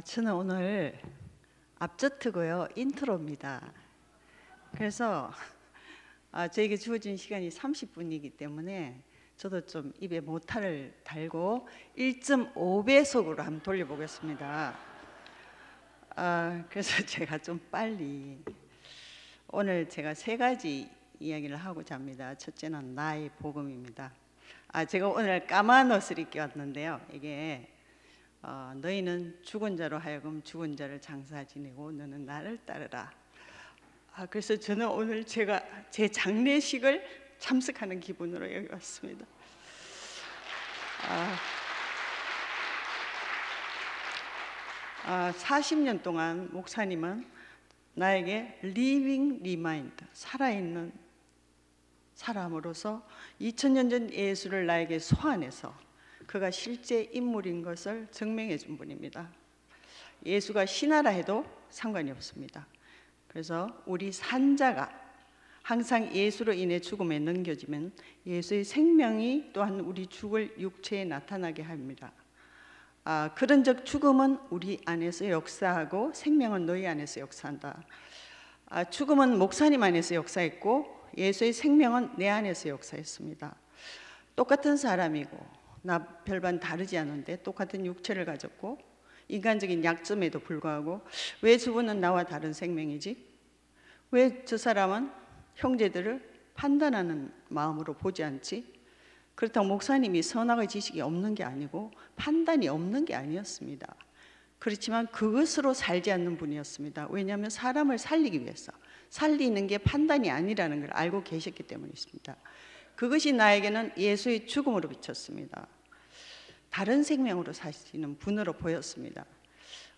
저는 오늘 앞저트고요. 인트로입니다. 그래서 저에게 주어진 시간이 30분이기 때문에 저도 좀 입에 모타를 달고 1.5배속으로 한번 돌려보겠습니다. 그래서 제가 좀 빨리 오늘 제가 세 가지 이야기를 하고자 합니다. 첫째는 나의 복음입니다. 제가 오늘 까만 옷을 입고 왔는데요. 이게 너희는 죽은 자로 하여금 죽은 자를 장사 지내고 너는 나를 따르라. 그래서 저는 오늘 제가 제 장례식을 참석하는 기분으로 여기 왔습니다. 40년 동안 목사님은 나에게 living remind, 살아있는 사람으로서 2000년 전 예수를 나에게 소환해서 그가 실제 인물인 것을 증명해 준 분입니다. 예수가 신하라 해도 상관이 없습니다. 그래서 우리 산자가 항상 예수로 인해 죽음에 넘겨지면 예수의 생명이 또한 우리 죽을 육체에 나타나게 합니다. 그런즉 죽음은 우리 안에서 역사하고 생명은 너희 안에서 역사한다. 죽음은 목사님 안에서 역사했고 예수의 생명은 내 안에서 역사했습니다. 똑같은 사람이고 나 별반 다르지 않은데 똑같은 육체를 가졌고 인간적인 약점에도 불구하고 왜 저분은 나와 다른 생명이지? 왜 저 사람은 형제들을 판단하는 마음으로 보지 않지? 그렇다고 목사님이 선악의 지식이 없는 게 아니고 판단이 없는 게 아니었습니다. 그렇지만 그것으로 살지 않는 분이었습니다. 왜냐하면 사람을 살리기 위해서 살리는 게 판단이 아니라는 걸 알고 계셨기 때문이십니다. 그것이 나에게는 예수의 죽음으로 비쳤습니다. 다른 생명으로 사시는 분으로 보였습니다.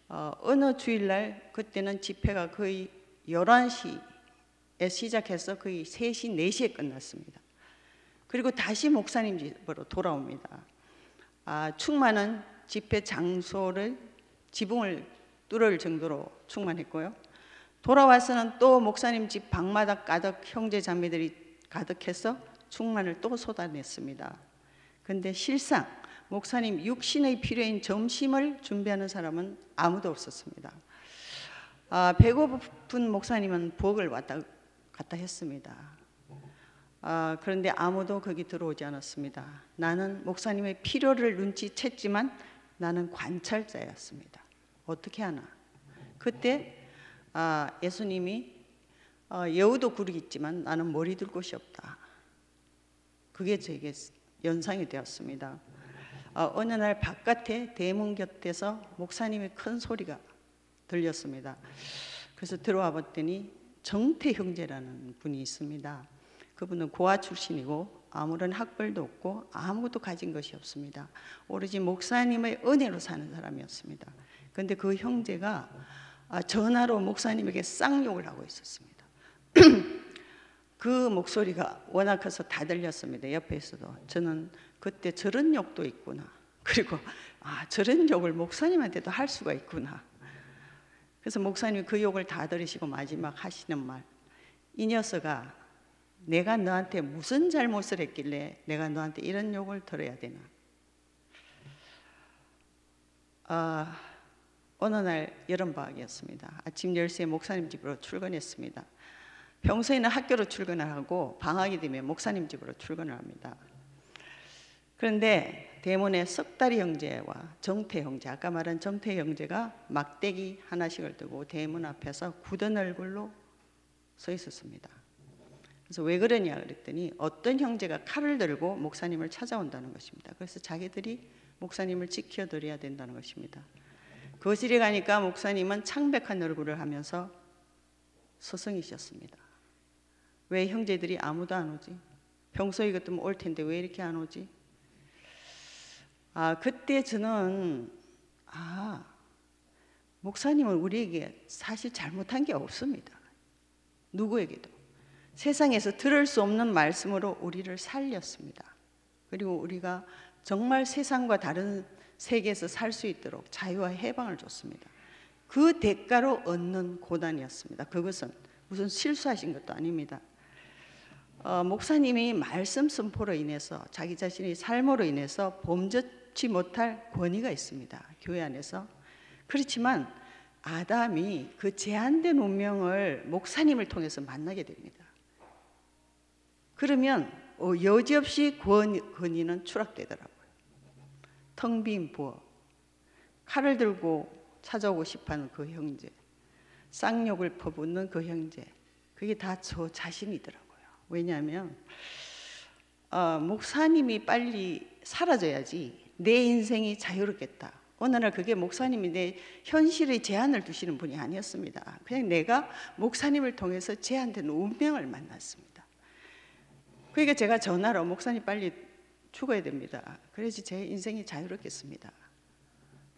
어느 주일날 그때는 집회가 거의 11시에 시작해서 거의 3시, 4시에 끝났습니다. 그리고 다시 목사님 집으로 돌아옵니다. 충만은 집회 장소를 지붕을 뚫을 정도로 충만했고요. 돌아와서는 또 목사님 집 방마다 가득 형제 자매들이 가득해서 충만을 또 쏟아냈습니다. 그런데 실상 목사님 육신의 필요인 점심을 준비하는 사람은 아무도 없었습니다. 배고픈 목사님은 부엌을 왔다 갔다 했습니다. 그런데 아무도 거기 들어오지 않았습니다. 나는 목사님의 필요를 눈치챘지만 나는 관찰자였습니다. 어떻게 하나? 그때 예수님이 여우도 굴이 있지만 나는 머리 둘 곳이 없다. 그게 제게 연상이 되었습니다. 어느 날 바깥에 대문 곁에서 목사님의 큰 소리가 들렸습니다. 그래서 들어와 봤더니 정태 형제라는 분이 있습니다. 그분은 고아 출신이고 아무런 학벌도 없고 아무것도 가진 것이 없습니다. 오로지 목사님의 은혜로 사는 사람이었습니다. 그런데 그 형제가 전화로 목사님에게 쌍욕을 하고 있었습니다. 그 목소리가 워낙 커서 다 들렸습니다. 옆에서도. 저는 그때 저런 욕도 있구나. 그리고 저런 욕을 목사님한테도 할 수가 있구나. 그래서 목사님이 그 욕을 다 들으시고 마지막 하시는 말, 이 녀석아, 내가 너한테 무슨 잘못을 했길래 내가 너한테 이런 욕을 들어야 되나? 어느 날 여름방학이었습니다. 아침 10시에 목사님 집으로 출근했습니다. 평소에는 학교로 출근을 하고 방학이 되면 목사님 집으로 출근을 합니다. 그런데 대문에 석다리 형제와 정태 형제, 아까 말한 정태 형제가 막대기 하나씩을 들고 대문 앞에서 굳은 얼굴로 서 있었습니다. 그래서 왜 그러냐 그랬더니 어떤 형제가 칼을 들고 목사님을 찾아온다는 것입니다. 그래서 자기들이 목사님을 지켜드려야 된다는 것입니다. 거실에 가니까 목사님은 창백한 얼굴을 하면서 서성이셨습니다. 왜 형제들이 아무도 안 오지? 평소에 같으면 올 텐데 왜 이렇게 안 오지? 그때 저는 목사님은 우리에게 사실 잘못한 게 없습니다. 누구에게도. 세상에서 들을 수 없는 말씀으로 우리를 살렸습니다. 그리고 우리가 정말 세상과 다른 세계에서 살 수 있도록 자유와 해방을 줬습니다. 그 대가로 얻는 고난이었습니다. 그것은 무슨 실수하신 것도 아닙니다. 목사님이 말씀 선포로 인해서 자기 자신의 삶으로 인해서 범죄치 못할 권위가 있습니다. 교회 안에서. 그렇지만 아담이 그 제한된 운명을 목사님을 통해서 만나게 됩니다. 그러면 여지없이 권위는 추락되더라고요. 텅 빈 부엌, 칼을 들고 찾아오고 싶어하는 그 형제, 쌍욕을 퍼붓는 그 형제, 그게 다 저 자신이더라고요. 왜냐하면 목사님이 빨리 사라져야지 내 인생이 자유롭겠다. 어느 날 그게 목사님이 내 현실의 제한을 두시는 분이 아니었습니다. 그냥 내가 목사님을 통해서 제한된 운명을 만났습니다. 그러니까 제가 전화로 목사님 빨리 죽어야 됩니다. 그래야지 제 인생이 자유롭겠습니다.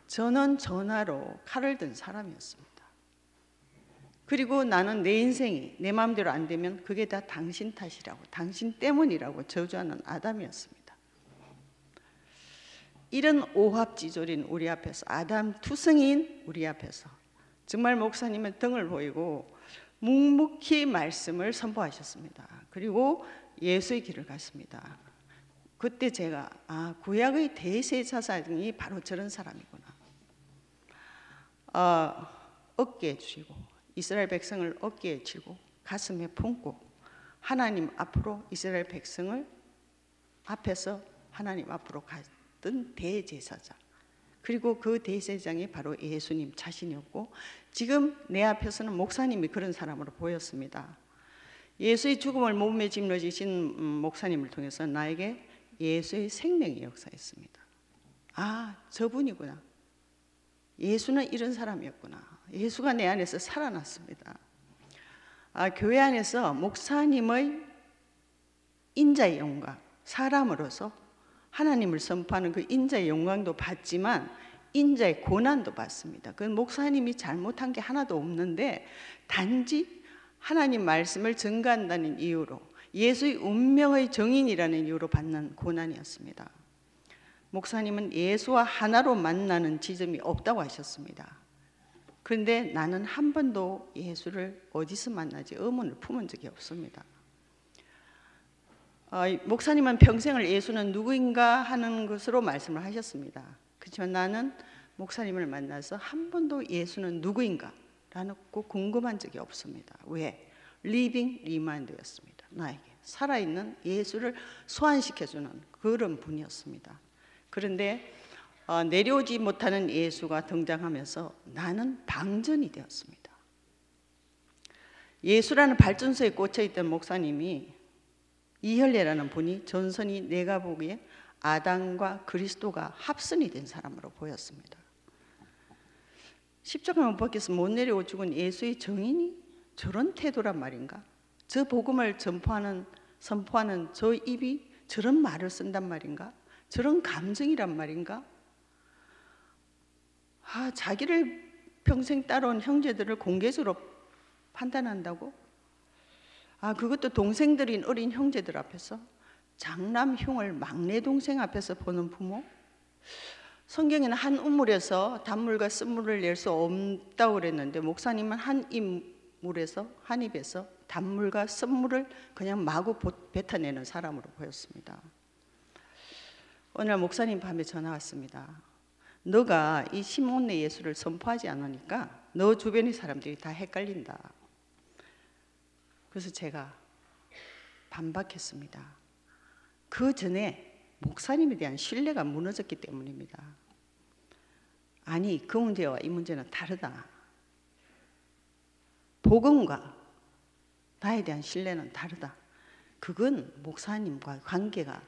저는 전화로 칼을 든 사람이었습니다. 그리고 나는 내 인생이 내 마음대로 안 되면 그게 다 당신 탓이라고, 당신 때문이라고 저주하는 아담이었습니다. 이런 오합지졸인 우리 앞에서, 아담 투성이인 우리 앞에서 정말 목사님은 등을 보이고 묵묵히 말씀을 선포하셨습니다. 그리고 예수의 길을 갔습니다. 그때 제가 구약의 대제사장이 바로 저런 사람이구나. 어깨에 쥐고 이스라엘 백성을 어깨에 쥐고 가슴에 품고 하나님 앞으로 이스라엘 백성을 앞에서 하나님 앞으로 갔던 대제사장, 그리고 그 대제사장이 바로 예수님 자신이었고, 지금 내 앞에서는 목사님이 그런 사람으로 보였습니다. 예수의 죽음을 몸에 짊어지신 목사님을 통해서 나에게 예수의 생명이 역사했습니다. 저분이구나. 예수는 이런 사람이었구나. 예수가 내 안에서 살아났습니다. 교회 안에서 목사님의 인자의 영광, 사람으로서 하나님을 선포하는 그 인자의 영광도 받지만 인자의 고난도 받습니다. 그건 목사님이 잘못한 게 하나도 없는데 단지 하나님 말씀을 증거한다는 이유로, 예수의 운명의 정인이라는 이유로 받는 고난이었습니다. 목사님은 예수와 하나로 만나는 지점이 없다고 하셨습니다. 그런데 나는 한 번도 예수를 어디서 만나지 의문을 품은 적이 없습니다. 목사님은 평생을 예수는 누구인가 하는 것으로 말씀을 하셨습니다. 그렇지만 나는 목사님을 만나서 한 번도 예수는 누구인가 라는 거 궁금한 적이 없습니다. 왜? 리빙 리마인드였습니다. 나에게 살아있는 예수를 소환시켜주는 그런 분이었습니다. 그런데 내려오지 못하는 예수가 등장하면서 나는 방전이 되었습니다. 예수라는 발전소에 꽂혀있던 목사님이, 이혈례라는 분이 전선이 내가 보기에 아담과 그리스도가 합선이 된 사람으로 보였습니다. 십자가 못 박혀서 못 내려오 죽은 예수의 정인이 저런 태도란 말인가? 저 복음을 선포하는 저 입이 저런 말을 쓴단 말인가? 저런 감정이란 말인가? 자기를 평생 따라온 형제들을 공개적으로 판단한다고? 그것도 동생들인 어린 형제들 앞에서? 장남 흉을 막내 동생 앞에서 보는 부모? 성경에는 한 우물에서 단물과 쓴물을 낼 수 없다고 그랬는데 목사님은 한 입에서 단물과 쓴물을 그냥 마구 뱉어내는 사람으로 보였습니다. 어느 날 목사님 밤에 전화 왔습니다. 너가 이 시몬의 예수를 선포하지 않으니까 너 주변의 사람들이 다 헷갈린다. 그래서 제가 반박했습니다. 그 전에 목사님에 대한 신뢰가 무너졌기 때문입니다. 아니, 그 문제와 이 문제는 다르다. 복음과 나에 대한 신뢰는 다르다. 그건 목사님과 관계가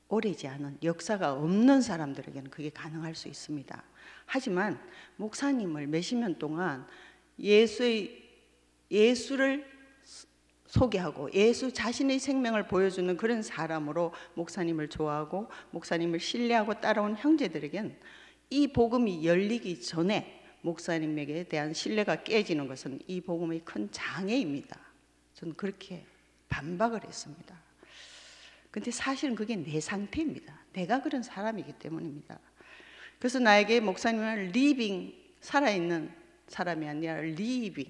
오래지 않은, 역사가 없는 사람들에게는 그게 가능할 수 있습니다. 하지만 목사님을 몇십 년 동안 예수를 소개하고 예수 자신의 생명을 보여주는 그런 사람으로 목사님을 좋아하고 목사님을 신뢰하고 따라온 형제들에겐 이 복음이 열리기 전에 목사님에게 대한 신뢰가 깨지는 것은 이 복음의 큰 장애입니다. 저는 그렇게 반박을 했습니다. 근데 사실은 그게 내 상태입니다. 내가 그런 사람이기 때문입니다. 그래서 나에게 목사님은 리빙, 살아있는 사람이 아니라 리빙,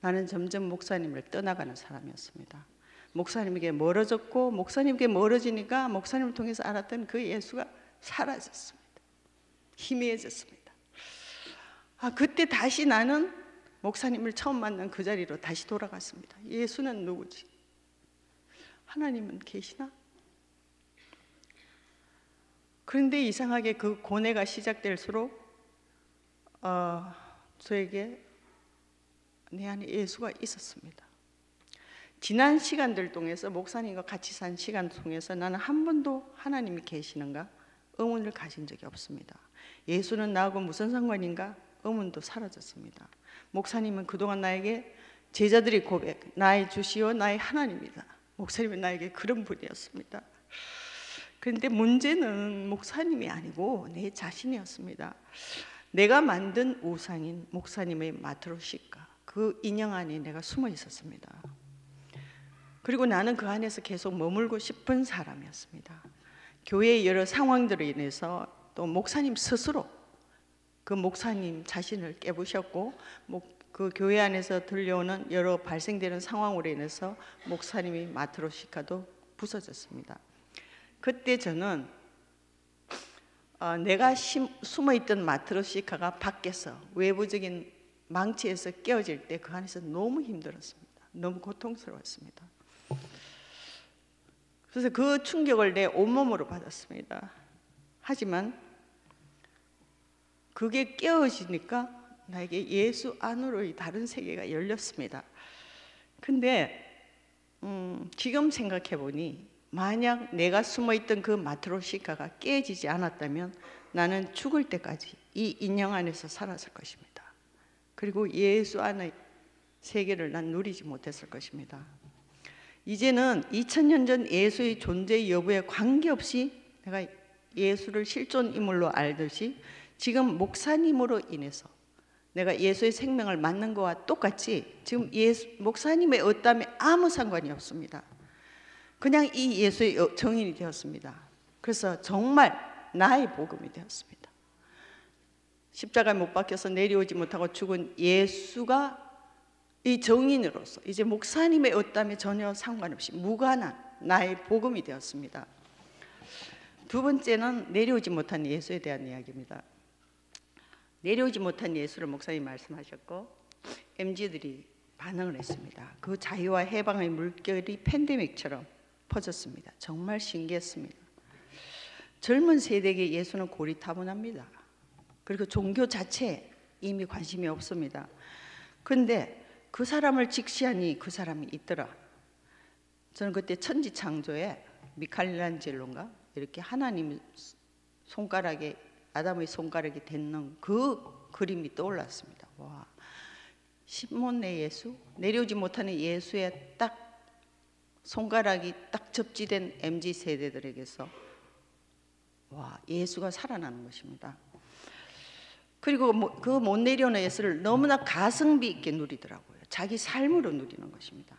나는 점점 목사님을 떠나가는 사람이었습니다. 목사님에게 멀어졌고 목사님에게 멀어지니까 목사님을 통해서 알았던 그 예수가 사라졌습니다. 희미해졌습니다. 그때 다시 나는 목사님을 처음 만난 그 자리로 다시 돌아갔습니다. 예수는 누구지? 하나님은 계시나? 그런데 이상하게 그 고뇌가 시작될수록 저에게 내 안에 예수가 있었습니다. 지난 시간들 통해서 목사님과 같이 산 시간 통해서 나는 한 번도 하나님이 계시는가 의문을 가진 적이 없습니다. 예수는 나하고 무슨 상관인가 의문도 사라졌습니다. 목사님은 그동안 나에게 제자들이 고백, 나의 주시오 나의 하나님이다. 목사님은 나에게 그런 분이었습니다. 그런데 문제는 목사님이 아니고 내 자신이었습니다. 내가 만든 우상인 목사님의 마트로시카, 그 인형 안에 내가 숨어 있었습니다. 그리고 나는 그 안에서 계속 머물고 싶은 사람이었습니다. 교회의 여러 상황들로 인해서 또 목사님 스스로 그 목사님 자신을 깨부셨고, 그 교회 안에서 들려오는 여러 발생되는 상황으로 인해서 목사님의 마트로시카도 부서졌습니다. 그때 저는 내가 숨어있던 마트로시카가 밖에서 외부적인 망치에서 깨어질 때 그 안에서 너무 힘들었습니다. 너무 고통스러웠습니다. 그래서 그 충격을 내 온몸으로 받았습니다. 하지만 그게 깨어지니까 나에게 예수 안으로의 다른 세계가 열렸습니다. 근데 지금 생각해 보니 만약 내가 숨어있던 그 마트로시카가 깨지지 않았다면 나는 죽을 때까지 이 인형 안에서 살았을 것입니다. 그리고 예수 안의 세계를 난 누리지 못했을 것입니다. 이제는 2000년 전 예수의 존재 여부에 관계없이 내가 예수를 실존 인물로 알듯이 지금 목사님으로 인해서 내가 예수의 생명을 맞는 것과 똑같이 지금 목사님의 어떠함에 아무 상관이 없습니다. 그냥 이 예수의 정인이 되었습니다. 그래서 정말 나의 복음이 되었습니다. 십자가에 못 박혀서 내려오지 못하고 죽은 예수가 이 정인으로서 이제 목사님의 어떠함에 전혀 상관없이 무관한 나의 복음이 되었습니다. 두 번째는 내려오지 못한 예수에 대한 이야기입니다. 내려오지 못한 예수를 목사님이 말씀하셨고 MZ들이 반응을 했습니다. 그 자유와 해방의 물결이 팬데믹처럼 퍼졌습니다. 정말 신기했습니다. 젊은 세대에게 예수는 고리타분합니다. 그리고 종교 자체에 이미 관심이 없습니다. 그런데 그 사람을 직시하니 그 사람이 있더라. 저는 그때 천지창조에 미켈란젤로인가 이렇게 하나님 손가락에 아담의 손가락이 닿는 그 그림이 떠올랐습니다. 와, 신몬의 예수, 내려오지 못하는 예수의 딱 손가락이 딱 접지된 MZ 세대들에게서 와, 예수가 살아나는 것입니다. 그리고 그 못 내려오는 예수를 너무나 가성비 있게 누리더라고요. 자기 삶으로 누리는 것입니다.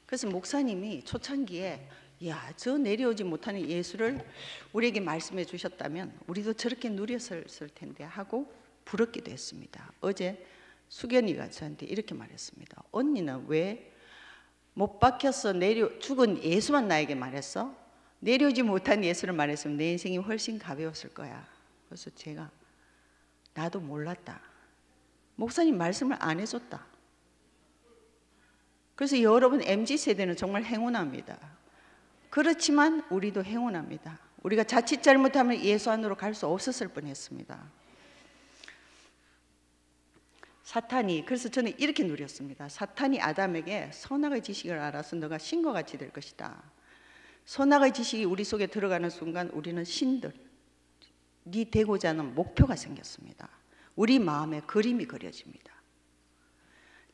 그래서 목사님이 초창기에 야, 저 내려오지 못하는 예수를 우리에게 말씀해 주셨다면 우리도 저렇게 누렸을 텐데 하고 부럽기도 했습니다. 어제 수견이가 저한테 이렇게 말했습니다. 언니는 왜 못 박혀서 죽은 예수만 나에게 말했어? 내려오지 못한 예수를 말했으면 내 인생이 훨씬 가벼웠을 거야. 그래서 제가 나도 몰랐다. 목사님 말씀을 안 해줬다. 그래서 여러분 MZ세대는 정말 행운합니다. 그렇지만 우리도 행운합니다. 우리가 자칫 잘못하면 예수 안으로 갈 수 없었을 뻔했습니다. 사탄이, 그래서 저는 이렇게 누렸습니다. 사탄이 아담에게 선악의 지식을 알아서 너가 신과 같이 될 것이다. 선악의 지식이 우리 속에 들어가는 순간 우리는 신들이 되고자 하는 목표가 생겼습니다. 우리 마음에 그림이 그려집니다.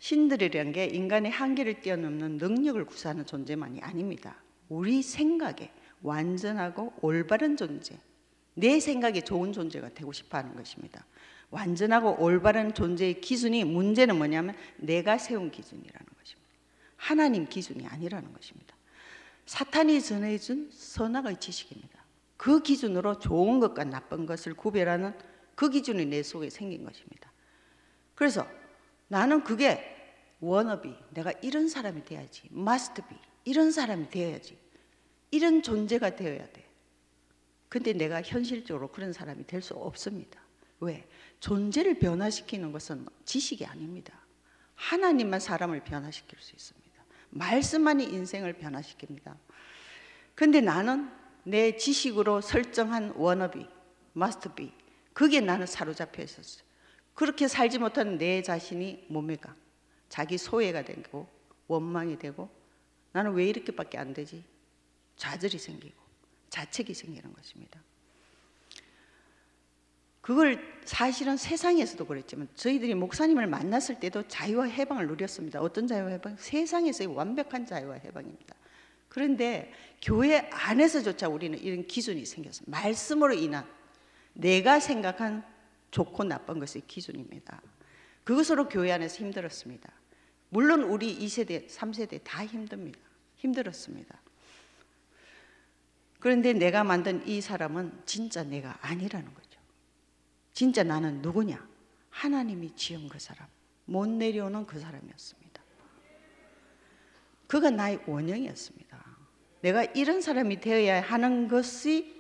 신들이라는 게 인간의 한계를 뛰어넘는 능력을 구사하는 존재만이 아닙니다. 우리 생각에 완전하고 올바른 존재, 내 생각에 좋은 존재가 되고 싶어 하는 것입니다. 완전하고 올바른 존재의 기준이, 문제는 뭐냐면 내가 세운 기준이라는 것입니다. 하나님 기준이 아니라는 것입니다. 사탄이 전해준 선악의 지식입니다. 그 기준으로 좋은 것과 나쁜 것을 구별하는 그 기준이 내 속에 생긴 것입니다. 그래서 나는 그게 wannabe, 내가 이런 사람이 돼야지, must be, 이런 사람이 되어야지, 이런 존재가 되어야 돼. 근데 내가 현실적으로 그런 사람이 될 수 없습니다. 왜? 존재를 변화시키는 것은 지식이 아닙니다. 하나님만 사람을 변화시킬 수 있습니다. 말씀만이 인생을 변화시킵니다. 근데 나는 내 지식으로 설정한 wannabe, must be, 그게 나는 사로잡혀 있었어요. 그렇게 살지 못하는 내 자신이 뭡니까? 자기 소외가 되고 원망이 되고 나는 왜 이렇게밖에 안 되지? 좌절이 생기고 자책이 생기는 것입니다. 그걸 사실은 세상에서도 그랬지만 저희들이 목사님을 만났을 때도 자유와 해방을 누렸습니다. 어떤 자유와 해방? 세상에서의 완벽한 자유와 해방입니다. 그런데 교회 안에서조차 우리는 이런 기준이 생겼어요. 말씀으로 인한 내가 생각한 좋고 나쁜 것의 기준입니다. 그것으로 교회 안에서 힘들었습니다. 물론 우리 2세대, 3세대 다 힘들었습니다. 그런데 내가 만든 이 사람은 진짜 내가 아니라는 거죠. 진짜 나는 누구냐? 하나님이 지은 그 사람, 못 내려오는 그 사람이었습니다. 그가 나의 원형이었습니다. 내가 이런 사람이 되어야 하는 것이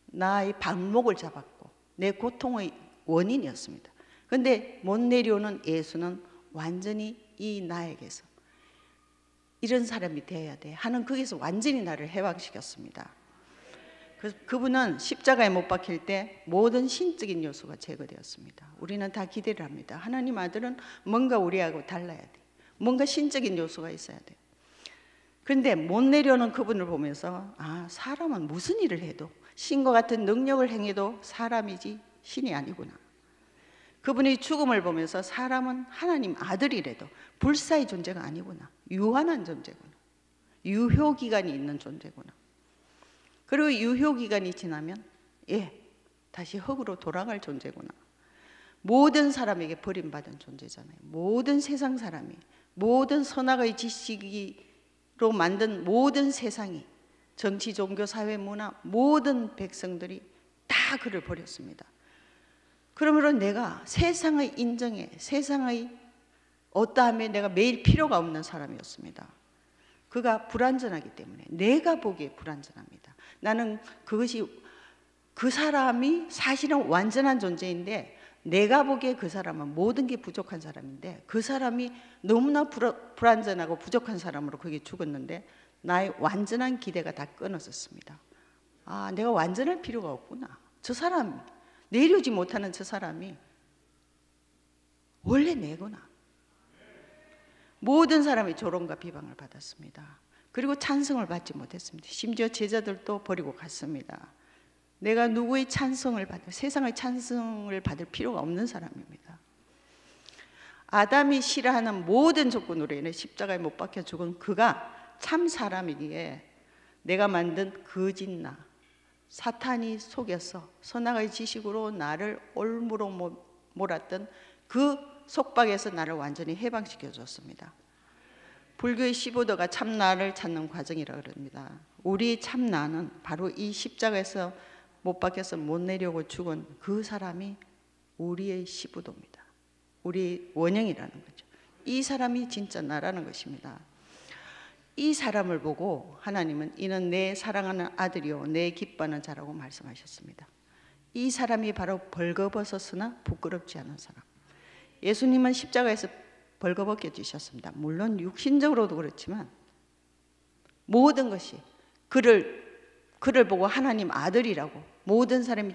나의 발목을 잡았고 내 고통의 원인이었습니다. 그런데 못 내려오는 예수는 완전히 이 나에게서 이런 사람이 되어야 돼 하는 거기서 완전히 나를 해방시켰습니다. 그래서 그분은 십자가에 못 박힐 때 모든 신적인 요소가 제거되었습니다. 우리는 다 기대를 합니다. 하나님 아들은 뭔가 우리하고 달라야 돼. 뭔가 신적인 요소가 있어야 돼. 그런데 못 내려오는 그분을 보면서 아, 사람은 무슨 일을 해도 신과 같은 능력을 행해도 사람이지 신이 아니구나. 그분의 죽음을 보면서 사람은 하나님 아들이라도 불사의 존재가 아니구나. 유한한 존재구나. 유효기간이 있는 존재구나. 그리고 유효기간이 지나면 다시 흙으로 돌아갈 존재구나. 모든 사람에게 버림받은 존재잖아요. 모든 세상 사람이, 모든 선악의 지식으로 만든 모든 세상이, 정치, 종교, 사회, 문화, 모든 백성들이 다 그를 버렸습니다. 그러므로 내가 세상의 인정에, 세상의 어떠함에 내가 매일 필요가 없는 사람이었습니다. 그가 불완전하기 때문에 내가 보기에 불완전합니다. 나는 그것이 그 사람이 사실은 완전한 존재인데 내가 보기에 그 사람은 모든 게 부족한 사람인데 그 사람이 너무나 불완전하고 부족한 사람으로 그게 죽었는데 나의 완전한 기대가 다 끊어졌습니다. 아, 내가 완전할 필요가 없구나. 저 사람, 내려오지 못하는 저 사람이 원래 내구나. 모든 사람이 조롱과 비방을 받았습니다. 그리고 찬성을 받지 못했습니다. 심지어 제자들도 버리고 갔습니다. 내가 누구의 찬성을 받을, 세상의 찬성을 받을 필요가 없는 사람입니다. 아담이 싫어하는 모든 조건으로 인해 십자가에 못 박혀 죽은 그가 참 사람이기에 내가 만든 거짓 나, 사탄이 속여서 선악의 지식으로 나를 올무로 몰았던 그 속박에서 나를 완전히 해방시켜 줬습니다. 불교의 15도가 참나를 찾는 과정이라고 합니다. 우리 참나는 바로 이 십자가에서 못 박혀서 못 내려오고 죽은 그 사람이 우리의 15도입니다. 우리 원형이라는 거죠. 이 사람이 진짜 나라는 것입니다. 이 사람을 보고 하나님은 이는 내 사랑하는 아들이요 내 기뻐하는 자라고 말씀하셨습니다. 이 사람이 바로 벌거벗었으나 부끄럽지 않은 사람. 예수님은 십자가에서 벌거벗겨 주셨습니다. 물론 육신적으로도 그렇지만 모든 것이 그를 보고 하나님 아들이라고 모든 사람이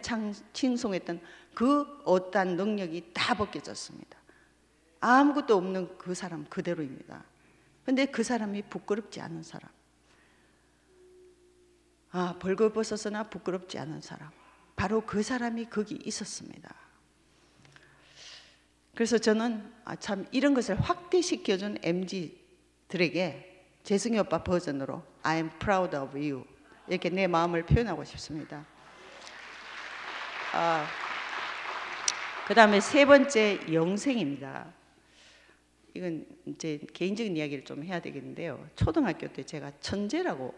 칭송했던 그 어떠한 능력이 다 벗겨졌습니다. 아무것도 없는 그 사람 그대로입니다. 그런데 그 사람이 부끄럽지 않은 사람. 아, 벌거벗었으나 부끄럽지 않은 사람. 바로 그 사람이 거기 있었습니다. 그래서 저는 참 이런 것을 확대시켜준 MZ들에게 재승이 오빠 버전으로 I'm proud of you 이렇게 내 마음을 표현하고 싶습니다. 그 다음에 세 번째 영생입니다. 이건 이제 개인적인 이야기를 좀 해야 되겠는데요. 초등학교 때 제가 천재라고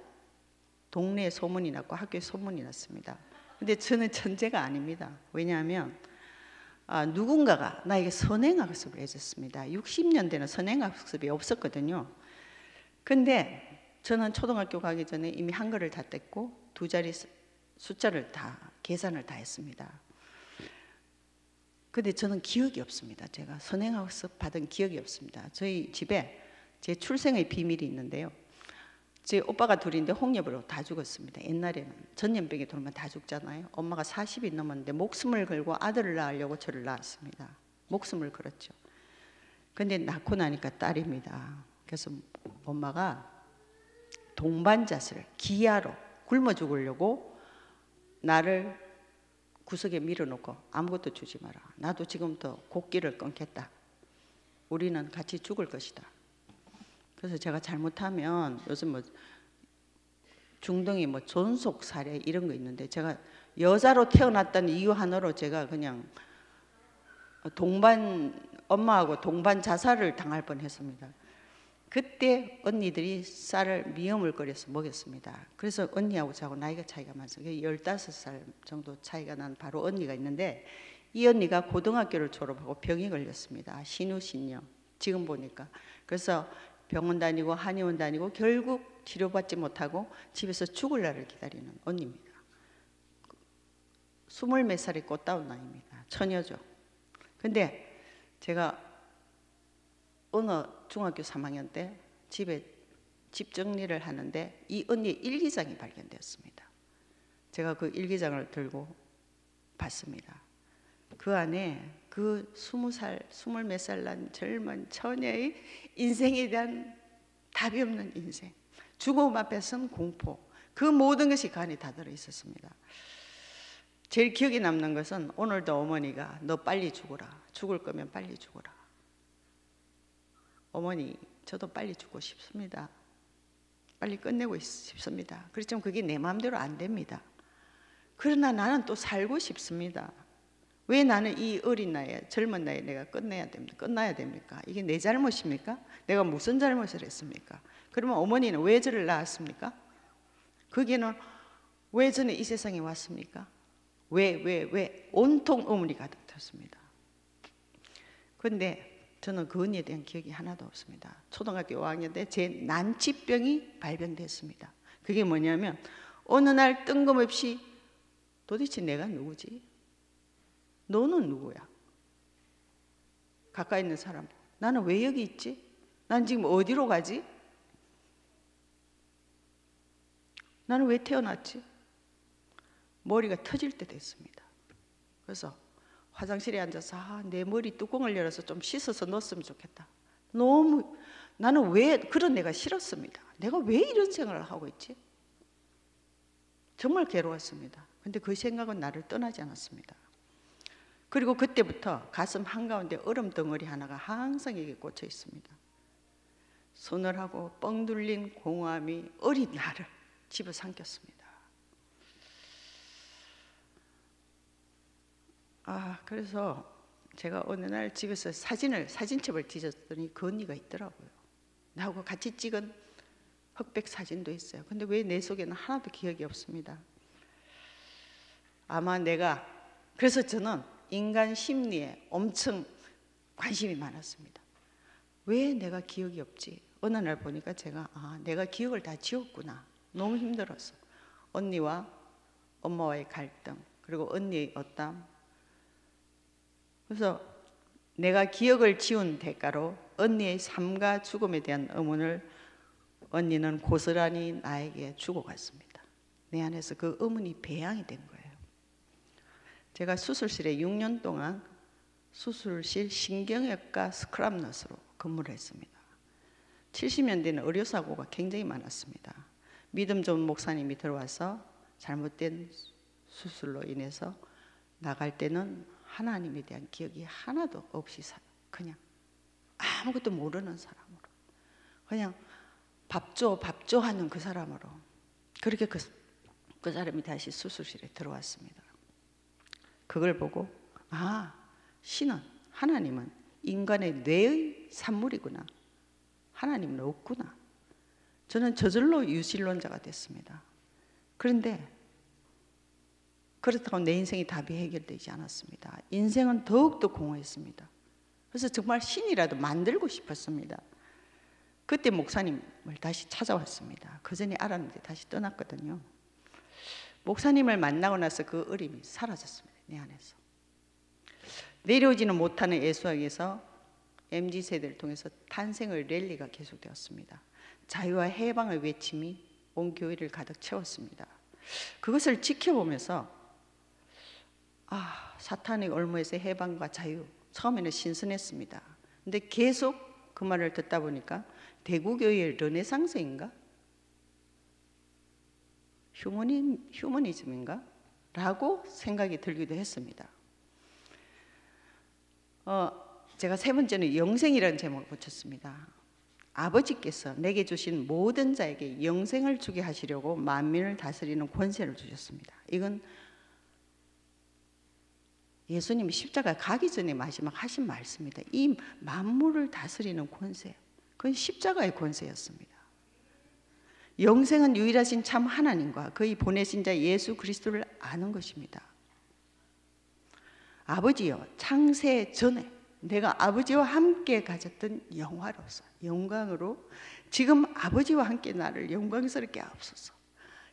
동네에 소문이 났고 학교에 소문이 났습니다. 근데 저는 천재가 아닙니다. 왜냐하면 누군가가 나에게 선행학습을 해줬습니다. 60년대는 선행학습이 없었거든요. 근데 저는 초등학교 가기 전에 이미 한글을 다 뗐고 두 자리 숫자를 다 계산을 다 했습니다. 근데 저는 기억이 없습니다. 제가 선행학습 받은 기억이 없습니다. 저희 집에 제 출생의 비밀이 있는데요. 제 오빠가 둘인데 홍역으로 다 죽었습니다. 옛날에는 전염병에 돌면 다 죽잖아요. 엄마가 40이 넘었는데 목숨을 걸고 아들을 낳으려고 저를 낳았습니다. 목숨을 걸었죠. 근데 낳고 나니까 딸입니다. 그래서 엄마가 동반자슬 기아로 굶어 죽으려고 나를 구석에 밀어놓고 아무것도 주지 마라. 나도 지금부터 곡기를 끊겠다. 우리는 같이 죽을 것이다. 그래서 제가 잘못하면 요즘 뭐 중동이 뭐 존속 살해 이런 거 있는데 제가 여자로 태어났다는 이유 하나로 제가 그냥 엄마하고 동반 자살을 당할 뻔했습니다. 그때 언니들이 쌀을 미음을 끓여서 먹였습니다. 그래서 언니하고 저하고 나이가 차이가 많습니다. 15살 정도 차이가 난 바로 언니가 있는데 이 언니가 고등학교를 졸업하고 병이 걸렸습니다. 신우신녀 지금 보니까. 그래서 병원 다니고 한의원 다니고 결국 치료받지 못하고 집에서 죽을 날을 기다리는 언니입니다. 20몇 살의 꽃다운 나이입니다. 처녀죠. 근데 제가 어느 중학교 3학년 때 집에 집 정리를 하는데 이 언니의 일기장이 발견되었습니다. 제가 그 일기장을 들고 봤습니다. 그 안에 그 20살, 20몇 살 난 젊은 처녀의 인생에 대한 답이 없는 인생, 죽음 앞에선 공포, 그 모든 것이 그 안에 다 들어 있었습니다. 제일 기억에 남는 것은 오늘도 어머니가 너 빨리 죽어라. 죽을 거면 빨리 죽어라. 어머니, 저도 빨리 죽고 싶습니다. 빨리 끝내고 싶습니다. 그렇지만 그게 내 마음대로 안 됩니다. 그러나 나는 또 살고 싶습니다. 왜 나는 이 어린 나이에, 젊은 나이에 내가 끝나야 됩니까? 이게 내 잘못입니까? 내가 무슨 잘못을 했습니까? 그러면 어머니는 왜 저를 낳았습니까? 거기에는 왜 저는 이 세상에 왔습니까? 왜? 온통 의문이 가득 찼습니다. 그런데 저는 그 언니에 대한 기억이 하나도 없습니다. 초등학교 5학년 때 제 난치병이 발견됐습니다. 그게 뭐냐면 어느 날 뜬금없이 도대체 내가 누구지? 너는 누구야? 가까이 있는 사람, 나는 왜 여기 있지? 난 지금 어디로 가지? 나는 왜 태어났지? 머리가 터질 때 됐습니다. 그래서 화장실에 앉아서 내 머리 뚜껑을 열어서 좀 씻어서 넣었으면 좋겠다. 나는 왜 그런 내가 싫었습니다. 내가 왜 이런 생각을 하고 있지? 정말 괴로웠습니다. 근데 그 생각은 나를 떠나지 않았습니다. 그리고 그때부터 가슴 한가운데 얼음 덩어리 하나가 항상 여기 꽂혀 있습니다. 서늘하고 뻥 둘린 공허함이 어린 나를 집어삼켰습니다. 그래서 제가 어느 날 집에서 사진첩을 뒤졌더니 그 언니가 있더라고요. 나하고 같이 찍은 흑백 사진도 있어요. 근데 왜 내 속에는 하나도 기억이 없습니다. 아마 그래서 저는 인간 심리에 엄청 관심이 많았습니다. 왜 내가 기억이 없지? 어느 날 보니까 제가 내가 기억을 다 지웠구나. 너무 힘들었어. 언니와 엄마와의 갈등, 그리고 언니의 어담. 그래서 내가 기억을 지운 대가로 언니의 삶과 죽음에 대한 의문을 언니는 고스란히 나에게 주고 갔습니다. 내 안에서 그 의문이 배양이 된 거예요. 제가 수술실에 6년 동안 수술실 신경외과 스크럽너스로 근무를 했습니다. 70년대는 의료사고가 굉장히 많았습니다. 믿음 좋은 목사님이 들어와서 잘못된 수술로 인해서 나갈 때는 하나님에 대한 기억이 하나도 없이 그냥 아무것도 모르는 사람으로, 그냥 밥 줘 하는 그 사람으로 그렇게 그 사람이 다시 수술실에 들어왔습니다. 그걸 보고 하나님은 인간의 뇌의 산물이구나. 하나님은 없구나. 저는 저절로 유실론자가 됐습니다. 그런데 그렇다고 내 인생의 답이 해결되지 않았습니다. 인생은 더욱더 공허했습니다. 그래서 정말 신이라도 만들고 싶었습니다. 그때 목사님을 다시 찾아왔습니다. 그 전에 알았는데 다시 떠났거든요. 목사님을 만나고 나서 그 어림이 사라졌습니다. 내 안에서. 내려오지는 못하는 예수학에서 MZ세대를 통해서 탄생의 랠리가 계속되었습니다. 자유와 해방의 외침이 온 교회를 가득 채웠습니다. 그것을 지켜보면서 사탄의 올무에서 해방과 자유, 처음에는 신선했습니다. 근데 계속 그 말을 듣다 보니까 대구교회의 르네상스인가? 휴머니즘인가? 라고 생각이 들기도 했습니다. 제가 세 번째는 영생이라는 제목을 붙였습니다. 아버지께서 내게 주신 모든 자에게 영생을 주게 하시려고 만민을 다스리는 권세를 주셨습니다. 이건 예수님이 십자가 가기 전에 마지막 하신 말씀입니다. 이 만물을 다스리는 권세, 그건 십자가의 권세였습니다. 영생은 유일하신 참 하나님과 그의 보내신 자 예수 그리스도를 아는 것입니다. 아버지여, 창세 전에 내가 아버지와 함께 가졌던 영광으로 지금 아버지와 함께 나를 영광스럽게 하옵소서.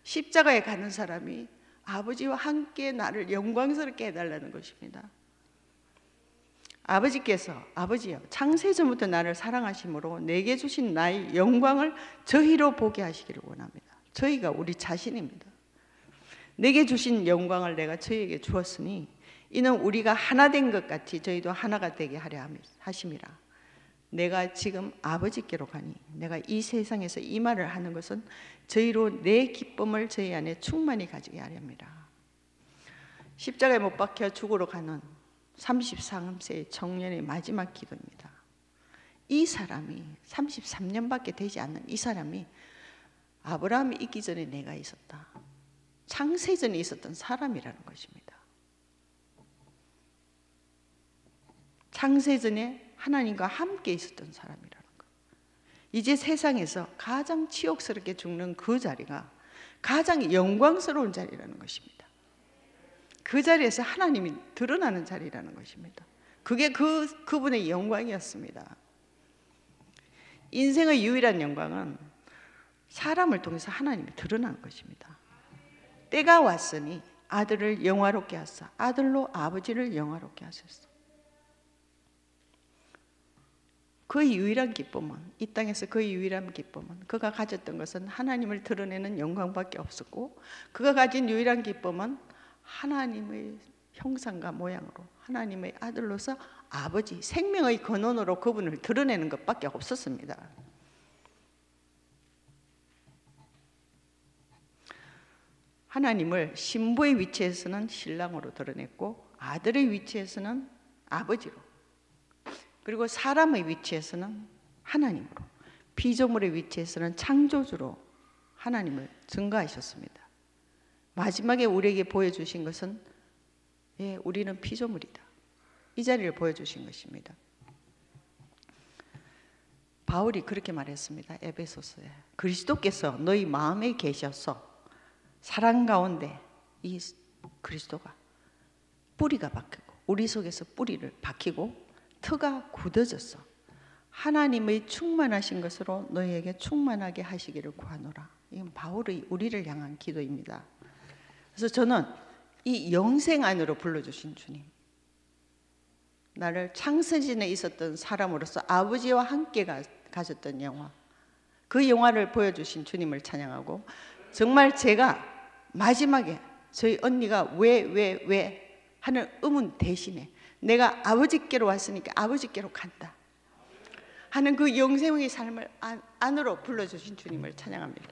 십자가에 가는 사람이 아버지와 함께 나를 영광스럽게 해달라는 것입니다. 아버지여, 창세전부터 나를 사랑하심으로 내게 주신 나의 영광을 저희로 보게 하시기를 원합니다. 저희가 우리 자신입니다. 내게 주신 영광을 내가 저희에게 주었으니 이는 우리가 하나 된 것 같이 저희도 하나가 되게 하려 하심이라. 내가 지금 아버지께로 가니 내가 이 세상에서 이 말을 하는 것은 저희로 내 기쁨을 저희 안에 충만히 가지게 하려 합니다. 십자가에 못 박혀 죽으러 가는 33세의 청년의 마지막 기도입니다. 이 사람이 33년밖에 되지 않는 이 사람이 아브라함이 있기 전에 내가 있었다. 창세전에 있었던 사람이라는 것입니다. 창세전에 하나님과 함께 있었던 사람이라는 것. 이제 세상에서 가장 치욕스럽게 죽는 그 자리가 가장 영광스러운 자리라는 것입니다. 그 자리에서 하나님이 드러나는 자리라는 것입니다. 그게 그분의 영광이었습니다. 인생의 유일한 영광은 사람을 통해서 하나님이 드러나는 것입니다. 때가 왔으니 아들을 영화롭게 하사 아들로 아버지를 영화롭게 하셨소. 그의 유일한 기쁨은, 이 땅에서 그의 유일한 기쁨은, 그가 가졌던 것은 하나님을 드러내는 영광밖에 없었고, 그가 가진 유일한 기쁨은 하나님의 형상과 모양으로 하나님의 아들로서 아버지, 생명의 근원으로 그분을 드러내는 것밖에 없었습니다. 하나님을 신부의 위치에서는 신랑으로 드러냈고, 아들의 위치에서는 아버지로, 그리고 사람의 위치에서는 하나님으로, 피조물의 위치에서는 창조주로 하나님을 증거하셨습니다. 마지막에 우리에게 보여주신 것은 우리는 피조물이다. 이 자리를 보여주신 것입니다. 바울이 그렇게 말했습니다. 에베소서에 그리스도께서 너희 마음에 계셔서 사랑 가운데 이 그리스도가 뿌리가 박히고 우리 속에서 뿌리를 박히고 터가 굳어져서 하나님의 충만하신 것으로 너희에게 충만하게 하시기를 구하노라. 이건 바울의 우리를 향한 기도입니다. 그래서 저는 이 영생 안으로 불러주신 주님, 나를 창세전에 있었던 사람으로서 아버지와 함께 가셨던 영화, 그 영화를 보여주신 주님을 찬양하고, 정말 제가 마지막에 저희 언니가 왜 하는 의문 대신에 내가 아버지께로 왔으니까 아버지께로 간다 하는 그 영생의 삶을 안으로 불러주신 주님을 찬양합니다.